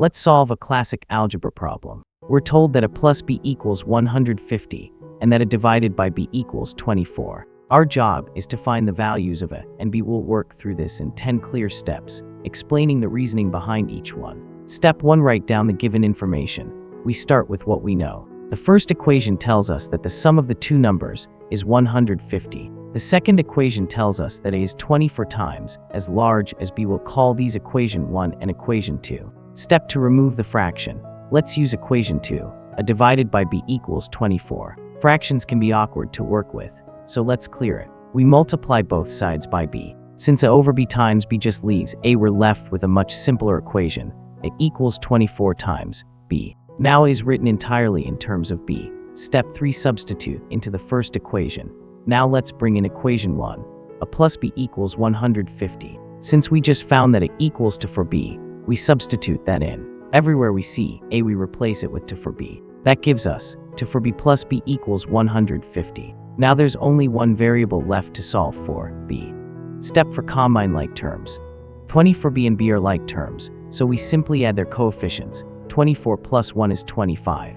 Let's solve a classic algebra problem. We're told that a plus b equals 150 and that a divided by b equals 24. Our job is to find the values of a and b. We'll work through this in 10 clear steps, explaining the reasoning behind each one. Step 1. Write down the given information. We start with what we know. The first equation tells us that the sum of the two numbers is 150. The second equation tells us that a is 24 times as large as b. We'll call these equation 1 and equation 2. Step 2. Remove the fraction. Let's use equation 2. A divided by b equals 24. Fractions can be awkward to work with, so let's clear it. We multiply both sides by b. Since a over b times b just leaves a, we're left with a much simpler equation. A equals 24 times b. Now a is written entirely in terms of b. Step 3. Substitute into the first equation. Now let's bring in equation 1. A plus b equals 150. Since we just found that a equals to for b, we substitute that in. Everywhere we see a, we replace it with to for b. That gives us to for b plus b equals 150. Now there's only one variable left to solve for, b. Step for combine like terms. 20 for b and b are like terms, so we simply add their coefficients. 24 plus 1 is 25.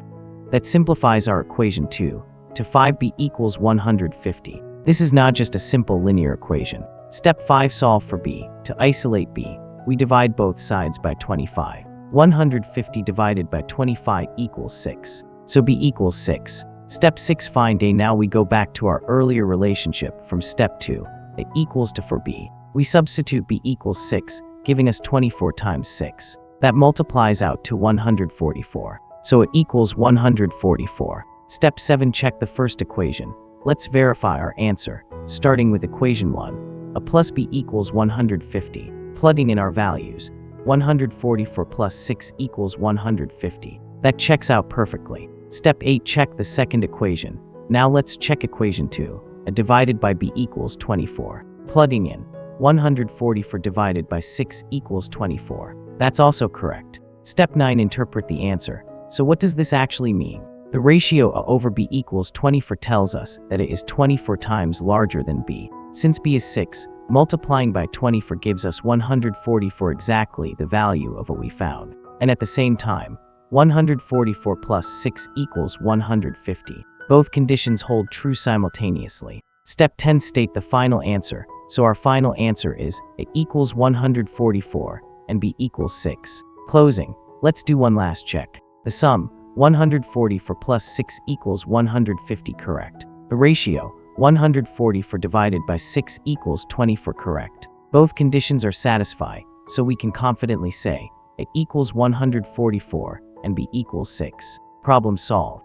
That simplifies our equation 2 to 5b equals 150. This is not just a simple linear equation. Step 5. Solve for b. To isolate b, we divide both sides by 25. 150 divided by 25 equals 6. So b equals 6. Step 6. Find a. Now we go back to our earlier relationship from step 2. A equals to for b. We substitute b equals 6, giving us 24 times 6. That multiplies out to 144. So it equals 144. Step 7. Check the first equation. Let's verify our answer, starting with equation 1. A plus b equals 150. Plugging in our values. 144 plus 6 equals 150. That checks out perfectly. Step 8. Check the second equation. Now let's check equation 2. A divided by b equals 24. Plugging in. 144 divided by 6 equals 24. That's also correct. Step 9. Interpret the answer. So what does this actually mean? The ratio a over b equals 24 tells us that it is 24 times larger than b. Since b is 6, multiplying by 24 gives us 144, exactly the value of what we found. And at the same time, 144 plus 6 equals 150. Both conditions hold true simultaneously. Step 10. State the final answer. So our final answer is a equals 144 and b equals 6. Closing. Let's do one last check. The sum, 144 plus 6 equals 150, correct. The ratio, 144 divided by 6 equals 24, correct. Both conditions are satisfied, so we can confidently say a equals 144 and b equals 6. Problem solved.